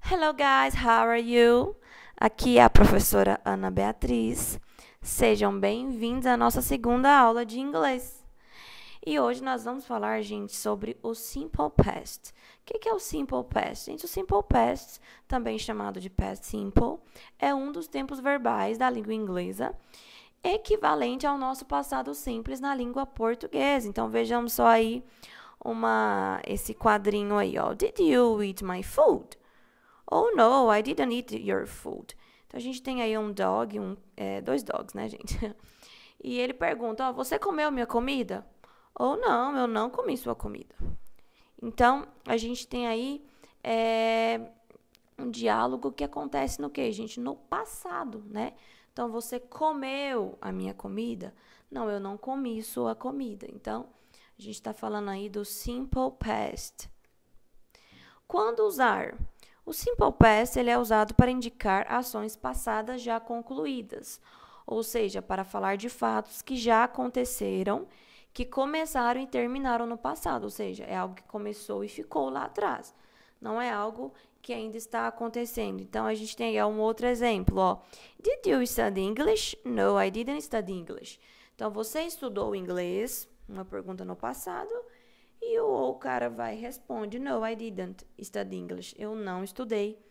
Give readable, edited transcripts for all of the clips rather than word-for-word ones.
Hello guys, how are you? Aqui é a professora Ana Beatriz. Sejam bem-vindos à nossa segunda aula de inglês. E hoje nós vamos falar, gente, sobre o Simple Past. O que é o Simple Past? Gente, o Simple Past, também chamado de Past Simple, é um dos tempos verbais da língua inglesa, equivalente ao nosso passado simples na língua portuguesa. Então, vejamos só aí esse quadrinho aí, ó. Did you eat my food? Oh, no, I didn't eat your food. Então, a gente tem aí um dog, dois dogs, né, gente? E ele pergunta, ó, você comeu minha comida? Ou não, eu não comi sua comida. Então, a gente tem aí um diálogo que acontece no quê, gente? No passado, né? Então, você comeu a minha comida? Não, eu não comi sua comida. Então, a gente está falando aí do Simple Past. Quando usar? O Simple Past ele é usado para indicar ações passadas já concluídas, ou seja, para falar de fatos que já aconteceram, que começaram e terminaram no passado, ou seja, é algo que começou e ficou lá atrás. Não é algo que ainda está acontecendo. Então, a gente tem aí um outro exemplo, ó. Did you study English? No, I didn't study English. Então, você estudou inglês? Uma pergunta no passado. E o cara responde, no, I didn't study English. Eu não estudei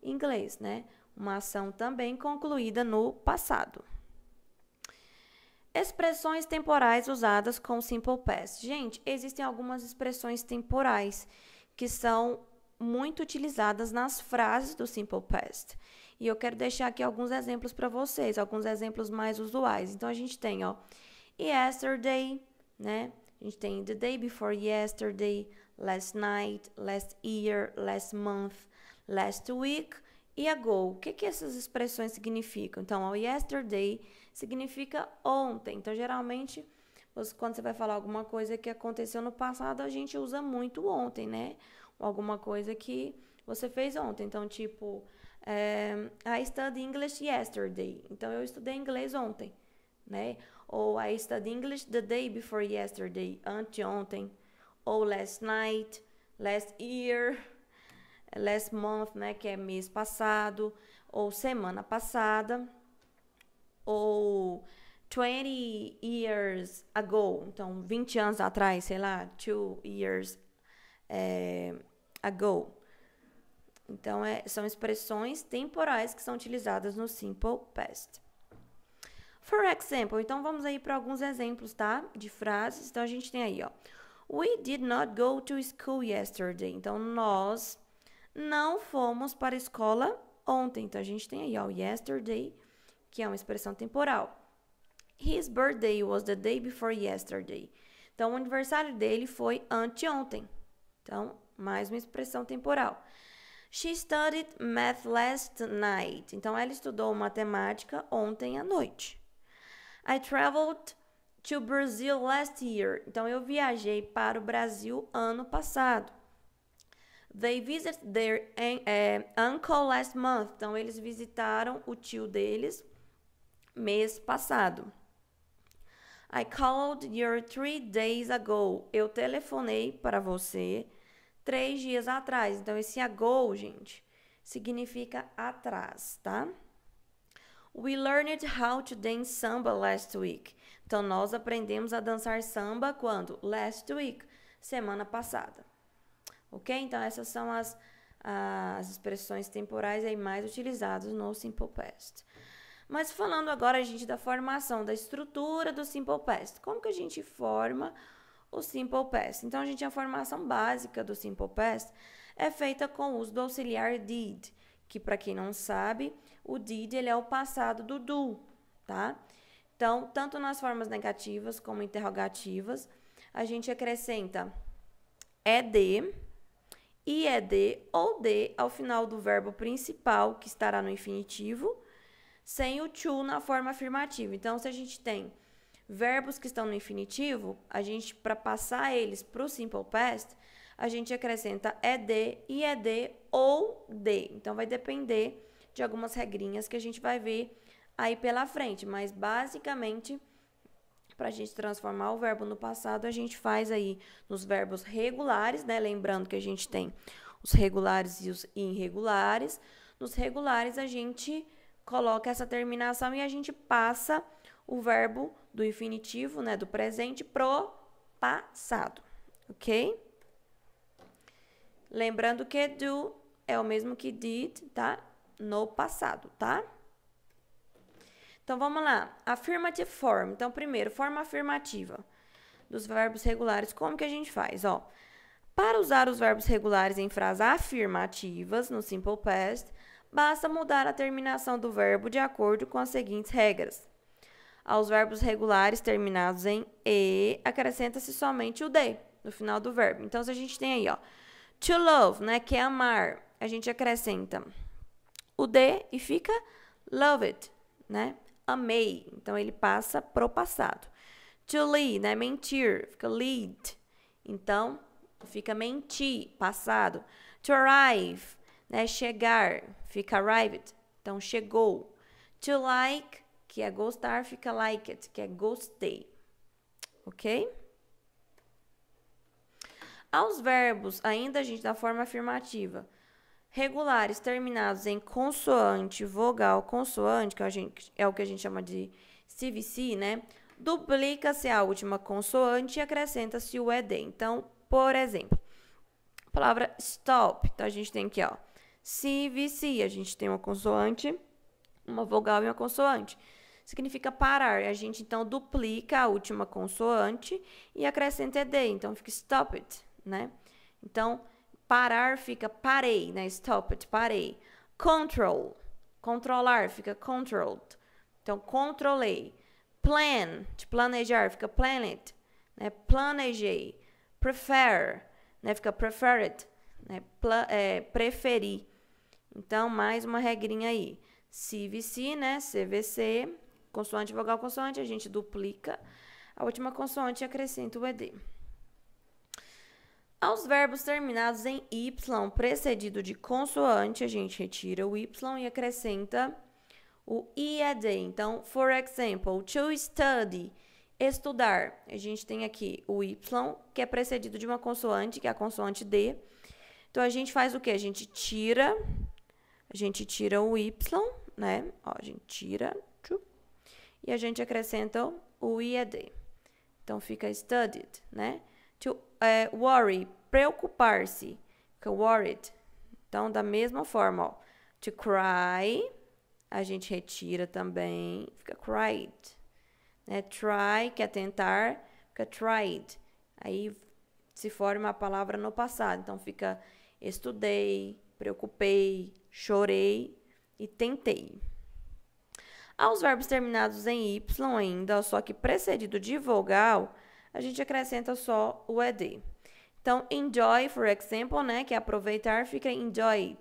inglês, né? Uma ação também concluída no passado. Expressões temporais usadas com Simple Past. Gente, existem algumas expressões temporais que são muito utilizadas nas frases do Simple Past. E eu quero deixar aqui alguns exemplos para vocês, alguns exemplos mais usuais. Então, a gente tem, ó, yesterday, né? A gente tem the day before yesterday, last night, last year, last month, last week e ago. O que essas expressões significam? Então, o yesterday significa ontem. Então, geralmente, quando você vai falar alguma coisa que aconteceu no passado, a gente usa muito ontem, né? Alguma coisa que você fez ontem. Então, tipo, I studied English yesterday. Então, eu estudei inglês ontem, né? Ou I studied English the day before yesterday, anteontem. Ou last night, last year, last month, né, que é mês passado. Ou semana passada. Ou 20 years ago, então 20 anos atrás, sei lá, 2 years ago. Então, são expressões temporais que são utilizadas no Simple Past. For example, então vamos aí para alguns exemplos, tá? De frases. Então, a gente tem aí, ó. We did not go to school yesterday. Então, nós não fomos para a escola ontem. Então, a gente tem aí, ó, yesterday, que é uma expressão temporal. His birthday was the day before yesterday. Então, o aniversário dele foi anteontem. Então, mais uma expressão temporal. She studied math last night. Então, ela estudou matemática ontem à noite. I traveled to Brazil last year. Então, eu viajei para o Brasil ano passado. They visited their uncle last month. Então, eles visitaram o tio deles mês passado. I called you 3 days ago. Eu telefonei para você 3 dias atrás. Então, esse ago, gente, significa atrás, tá? We learned how to dance samba last week. Então, nós aprendemos a dançar samba quando? Last week, semana passada. Ok? Então, essas são as expressões temporais aí mais utilizadas no Simple Past. Mas falando agora, gente, da formação, da estrutura do Simple Past. Como que a gente forma o Simple Past? Então, a formação básica do Simple Past é feita com o uso do auxiliar did, que, para quem não sabe, o did ele é o passado do do, tá? Então, tanto nas formas negativas como interrogativas, a gente acrescenta ed, ied ou de ao final do verbo principal, que estará no infinitivo, sem o to na forma afirmativa. Então, se a gente tem verbos que estão no infinitivo, para passar eles para o Simple Past, a gente acrescenta ed, ied ou de. Então, vai depender de algumas regrinhas que a gente vai ver aí pela frente. Mas, basicamente, para a gente transformar o verbo no passado, a gente faz aí nos verbos regulares, né? Lembrando que a gente tem os regulares e os irregulares. Nos regulares, a gente coloca essa terminação e a gente passa o verbo do infinitivo, né, do presente, pro passado, ok? Lembrando que do é o mesmo que did, tá? No passado, tá? Então, vamos lá. Affirmative form. Então, primeiro, forma afirmativa dos verbos regulares. Como que a gente faz? Ó, para usar os verbos regulares em frases afirmativas, no Simple Past, basta mudar a terminação do verbo de acordo com as seguintes regras. Aos verbos regulares terminados em E, acrescenta-se somente o D no final do verbo. Então, se a gente tem aí, ó, to love, né, que é amar, a gente acrescenta o D e fica loved, né? Amei. Então, ele passa pro passado. To lead, né, mentir, fica lead. Então, fica mentir, passado. To arrive, né, chegar, fica arrived. Então, chegou. To like, que é gostar, fica liked, que é gostei. Ok? Aos verbos, ainda, gente, da forma afirmativa, regulares terminados em consoante, vogal, consoante, que é o que a gente chama de CVC, né? Duplica-se a última consoante e acrescenta-se o ED. Então, por exemplo, a palavra stop. Então, a gente tem aqui, ó, CVC. A gente tem uma consoante, uma vogal e uma consoante. Significa parar. A gente, então, duplica a última consoante e acrescenta ED. Então, fica stop it, né? Então, parar fica parei, né? Stop it, parei. Control, controlar, fica controlled. Então, controlei. Plan, de planejar, fica planned, né? Planejei. Prefer, né? Fica preferred, né? Preferir. Então, mais uma regrinha aí. CVC, né? CVC, consoante, vogal, consoante, a gente duplica a última consoante e acrescenta o ED. Aos verbos terminados em Y, precedido de consoante, a gente retira o Y e acrescenta o IED. Então, for example, to study, estudar. A gente tem aqui o Y, que é precedido de uma consoante, que é a consoante D. Então, a gente faz o quê? A gente tira o Y, né? Ó, a gente tira, e a gente acrescenta o IED. Então, fica studied, né? To worry, preocupar-se, fica worried. Então, da mesma forma, ó, to cry, a gente retira também, fica cried. Né? Try, que é tentar, fica tried. Aí se forma a palavra no passado. Então, fica estudei, preocupei, chorei e tentei. Aos verbos terminados em Y ainda, só que precedido de vogal, a gente acrescenta só o ED. Então, enjoy, for example, né, que é aproveitar, fica enjoyed.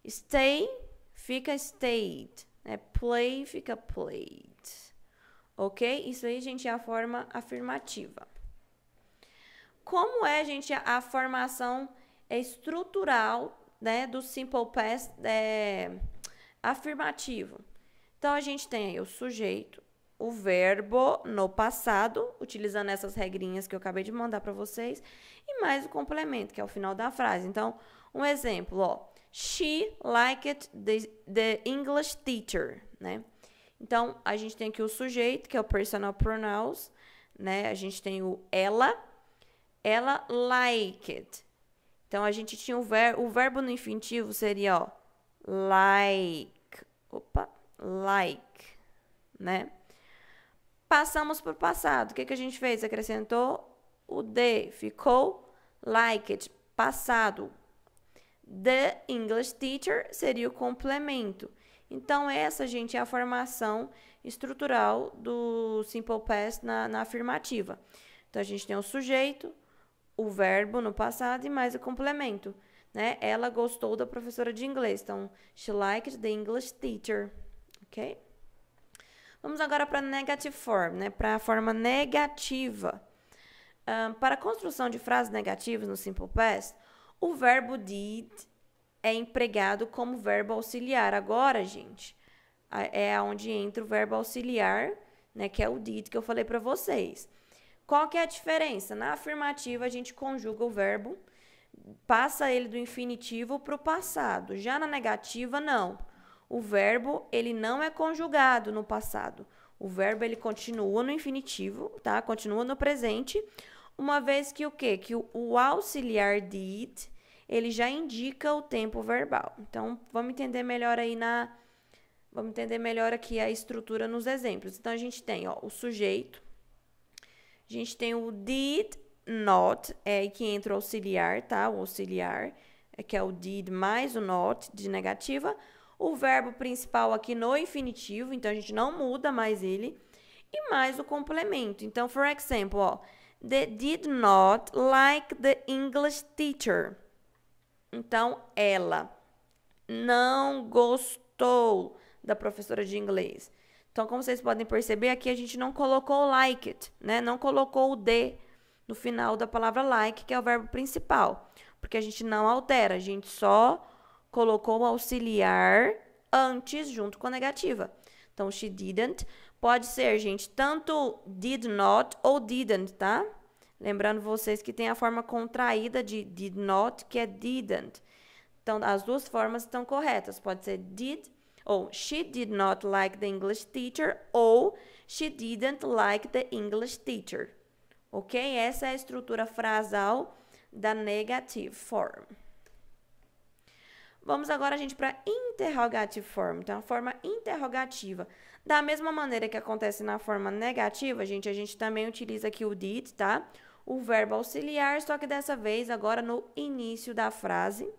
Stay, fica stayed. Né? Play, fica played. Ok? Isso aí, gente, é a forma afirmativa. Como é, gente, a formação estrutural, né, do Simple Past afirmativo? Então, a gente tem aí o sujeito, o verbo no passado, utilizando essas regrinhas que eu acabei de mandar para vocês, e mais o complemento, que é o final da frase. Então, um exemplo, ó. She liked the English teacher, né? Então, a gente tem aqui o sujeito, que é o personal pronouns, né? A gente tem o ela liked. Então, a gente tinha o verbo no infinitivo seria, ó, like, né? Passamos para o passado. O que a gente fez? Acrescentou o D. Ficou liked, passado. The English teacher seria o complemento. Então, essa, gente, é a formação estrutural do Simple Past na afirmativa. Então, a gente tem o sujeito, o verbo no passado e mais o complemento. Né? Ela gostou da professora de inglês. Então, she liked the English teacher. Ok? Vamos agora para a negative form, né? Para a forma negativa. Para a construção de frases negativas no Simple Past, o verbo did é empregado como verbo auxiliar. Agora, gente, é onde entra o verbo auxiliar, né? Que é o did que eu falei para vocês. Qual que é a diferença? Na afirmativa, a gente conjuga o verbo passa ele do infinitivo para o passado. Já na negativa, não. O verbo, ele não é conjugado no passado. O verbo, ele continua no infinitivo, tá? Continua no presente, uma vez que o quê? Que o auxiliar did, ele já indica o tempo verbal. Então, vamos entender melhor aí Vamos entender melhor aqui a estrutura nos exemplos. Então, a gente tem, ó, o sujeito. A gente tem o did not, é aí que entra o auxiliar, tá? O auxiliar, que é o did mais o not, de negativa. O verbo principal aqui no infinitivo, então a gente não muda mais ele. E mais o complemento. Então, for example, ó, they did not like the English teacher. Então, ela não gostou da professora de inglês. Então, como vocês podem perceber, aqui a gente não colocou like it, né? Não colocou o de no final da palavra like, que é o verbo principal. Porque a gente não altera, a gente só colocou o auxiliar antes, junto com a negativa. Então, she didn't pode ser, gente, tanto did not ou didn't, tá? Lembrando vocês que tem a forma contraída de did not, que é didn't. Então, as duas formas estão corretas. Pode ser did ou she did not like the English teacher ou she didn't like the English teacher. Ok? Essa é a estrutura frasal da negative form. Vamos agora, gente, para interrogative form. Então, a forma interrogativa. Da mesma maneira que acontece na forma negativa, gente, a gente também utiliza aqui o did, tá? O verbo auxiliar, só que dessa vez agora no início da frase.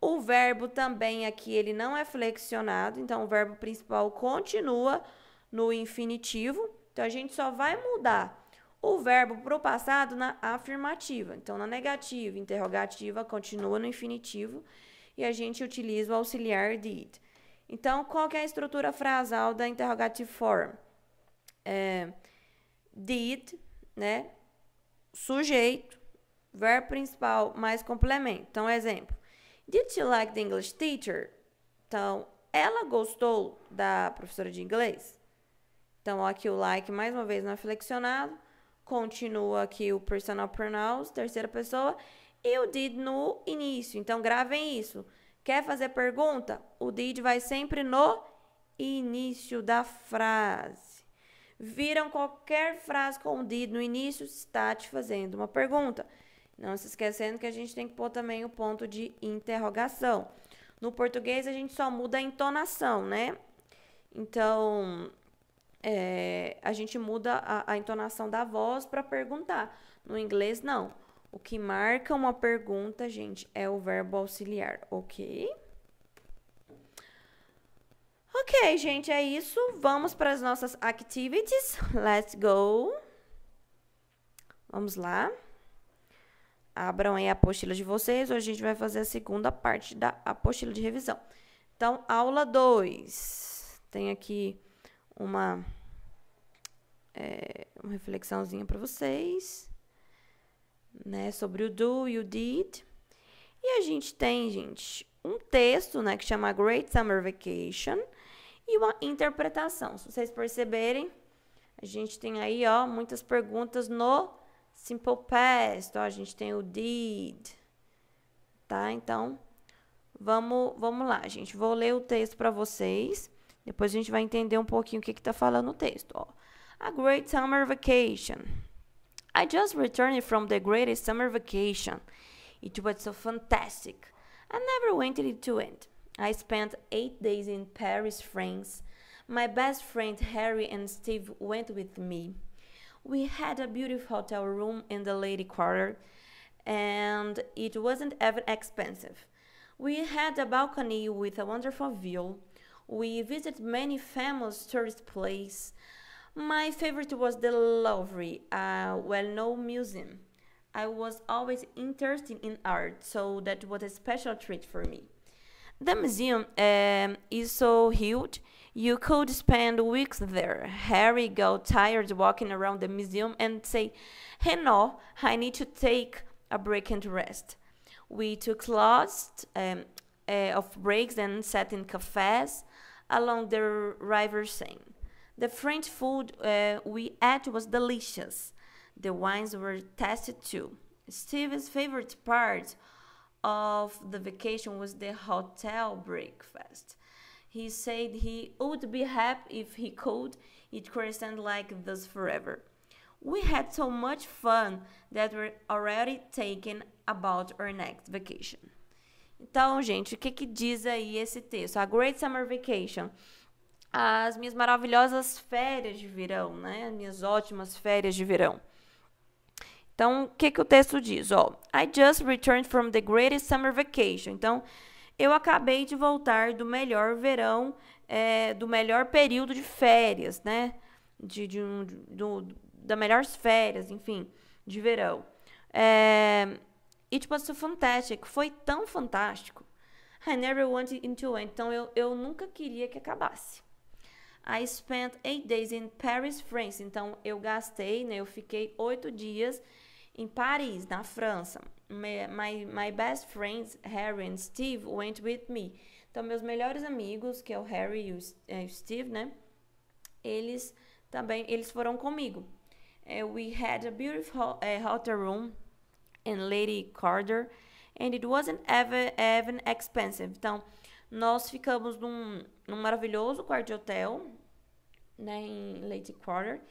O verbo também aqui, ele não é flexionado, então o verbo principal continua no infinitivo. Então, a gente só vai mudar o verbo para o passado na afirmativa. Então, na negativa, interrogativa, continua no infinitivo e a gente utiliza o auxiliar did. Então, qual que é a estrutura frasal da interrogative form? Did, né? Sujeito, verbo principal mais complemento. Então, exemplo. Did she like the English teacher? Então, ela gostou da professora de inglês? Então, aqui o like, mais uma vez, não é flexionado. Continua aqui o personal pronouns, terceira pessoa. E o did no início. Então, gravem isso. Quer fazer pergunta? O did vai sempre no início da frase. Viram qualquer frase com o did no início, está te fazendo uma pergunta. Não se esquecendo que a gente tem que pôr também o ponto de interrogação. No português, a gente só muda a entonação, né? Então, a gente muda a entonação da voz para perguntar. No inglês, não. O que marca uma pergunta, gente, é o verbo auxiliar, ok? Ok, gente, é isso. Vamos para as nossas activities. Let's go. Vamos lá. Abram aí a apostila de vocês. Hoje a gente vai fazer a segunda parte da apostila de revisão. Então, aula 2. Tem aqui uma reflexãozinha para vocês, né, sobre o do e o did. E a gente tem, gente, um texto, né, que chama Great Summer Vacation e uma interpretação. Se vocês perceberem, a gente tem aí, ó, muitas perguntas no simple past. Ó, a gente tem o did, tá? Então, vamos lá, gente. Vou ler o texto para vocês. Depois a gente vai entender um pouquinho o que tá falando o texto, ó. A great summer vacation. I just returned from the greatest summer vacation. It was so fantastic. I never wanted it to end. I spent 8 days in Paris, France. My best friend Harry and Steve went with me. We had a beautiful hotel room in the lady quarter, and it wasn't even expensive. We had a balcony with a wonderful view. We visited many famous tourist places. My favorite was the Louvre, a well-known museum. I was always interested in art, so that was a special treat for me. The museum is so huge, you could spend weeks there. Harry got tired walking around the museum and say, "Hey, no, I need to take a break and rest." We took lots of breaks and sat in cafes along the river Seine. The French food we ate was delicious. The wines were tasted too. Steve's favorite part of the vacation was the hotel breakfast. He said he would be happy if he could eat croissant like this forever. We had so much fun that we're already thinking about our next vacation. Então, gente, o que diz aí esse texto? A Great Summer Vacation. As minhas maravilhosas férias de verão, né? As minhas ótimas férias de verão. Então, o que o texto diz? I just returned from the greatest summer vacation. Então, eu acabei de voltar do melhor verão, do melhor período de férias, né? Das melhores férias, enfim, de verão. It was so fantastic. Foi tão fantástico. I never wanted it to end. Então, eu nunca queria que acabasse. I spent 8 days in Paris, France. Então, eu gastei, né? Eu fiquei 8 dias em Paris, na França. My best friends, Harry and Steve, went with me. Então, meus melhores amigos, que é o Harry e o Steve, né? Eles foram comigo. We had a beautiful hotel room in Lady Carter, and it wasn't even expensive. Então, nós ficamos num maravilhoso quarto de hotel, né, em Lady Carter,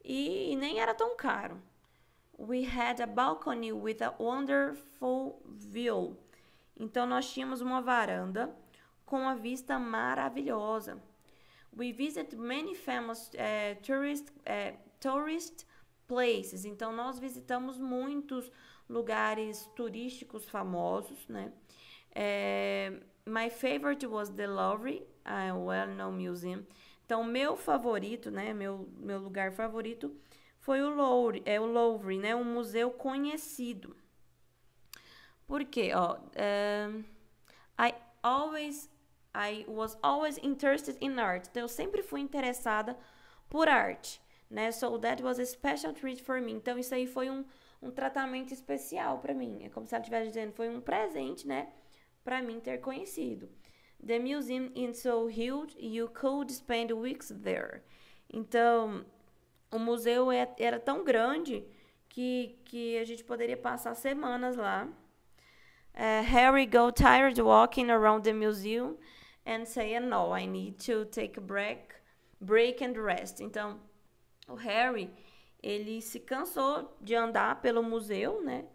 e nem era tão caro. We had a balcony with a wonderful view. Então, nós tínhamos uma varanda com uma vista maravilhosa. We visited many famous tourist places. Então, nós visitamos muitos lugares turísticos famosos, né? My favorite was the Louvre, a well-known museum. Então, meu favorito, né? Meu lugar favorito foi o Louvre, né? Um museu conhecido. Por quê? I was always interested in art. Então, eu sempre fui interessada por arte, né? So that was a special treat for me. Então, isso aí foi um tratamento especial para mim. É como se ela estivesse dizendo, foi um presente, né? Para mim ter conhecido. The museum is so huge, you could spend weeks there. Então, o museu era tão grande que a gente poderia passar semanas lá. Harry got tired walking around the museum and said, no, I need to take a break and rest. Então, o Harry, ele se cansou de andar pelo museu, né?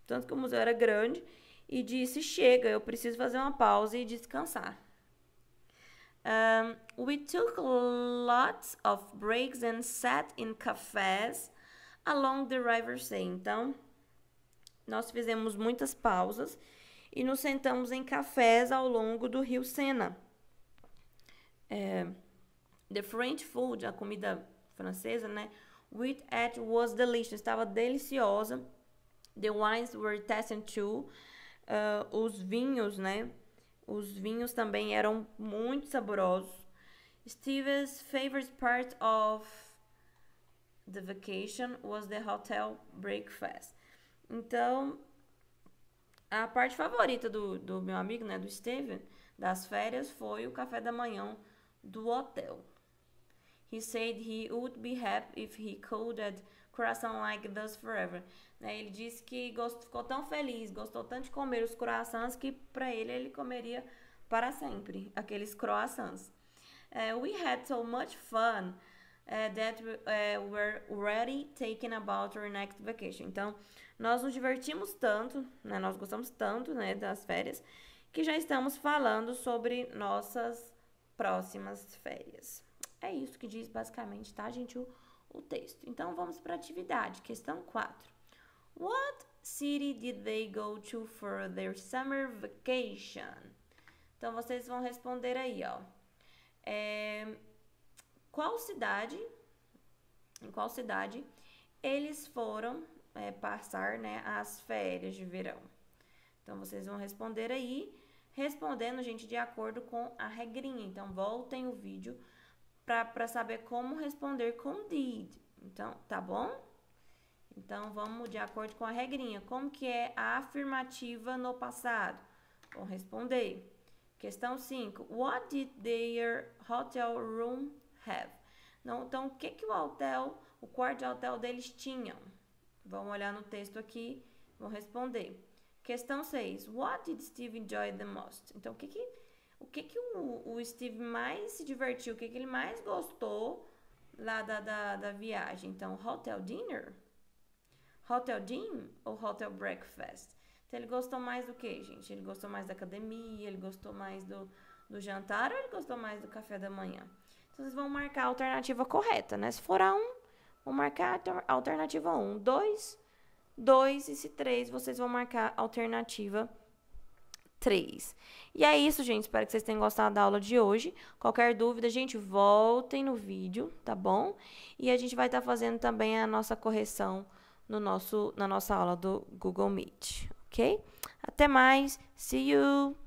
Tanto que o museu era grande. E disse, chega, eu preciso fazer uma pausa e descansar. We took lots of breaks and sat in cafés along the River Seine. Então, nós fizemos muitas pausas e nos sentamos em cafés ao longo do rio Sena. The French food, a comida francesa, né? We ate was delicious, estava deliciosa. The wines were tasting too. Os vinhos, né? Os vinhos também eram muito saborosos. Steve's favorite part of the vacation was the hotel breakfast. Então, a parte favorita do meu amigo, né, do Steven, das férias, foi o café da manhã do hotel. He said he would be happy if he could eat croissant like this forever. Ele disse que ficou tão feliz, gostou tanto de comer os croissants que para ele comeria para sempre aqueles croissants. We had so much fun that we're already thinking about our next vacation. Então, nós nos divertimos tanto, né, nós gostamos tanto, né, das férias, que já estamos falando sobre nossas próximas férias. É isso que diz basicamente, tá, gente, o texto. Então, vamos para a atividade. Questão 4. What city did they go to for their summer vacation? Então, vocês vão responder aí, ó. Em qual cidade eles foram passar, né, as férias de verão? Então, vocês vão responder aí, respondendo, gente, de acordo com a regrinha. Então, voltem o vídeo para saber como responder com did. Então, tá bom? Então, vamos de acordo com a regrinha. Como que é a afirmativa no passado? Vão responder. Questão 5. What did their hotel room have? Então, o que o quarto de hotel deles tinham? Vão olhar no texto aqui, vão responder. Questão 6. What did Steve enjoy the most? Então, o que o Steve mais se divertiu? O que ele mais gostou lá da viagem? Então, hotel dinner? Hotel gym ou hotel breakfast? Então, ele gostou mais do que, gente? Ele gostou mais da academia, ele gostou mais do jantar ou ele gostou mais do café da manhã? Então, vocês vão marcar a alternativa correta, né? Se for a 1, vão marcar a alternativa 1. 2 e se 3, vocês vão marcar a alternativa 3. E é isso, gente. Espero que vocês tenham gostado da aula de hoje. Qualquer dúvida, gente, voltem no vídeo, tá bom? E a gente vai estar fazendo também a nossa correção na nossa aula do Google Meet, ok? Até mais. See you!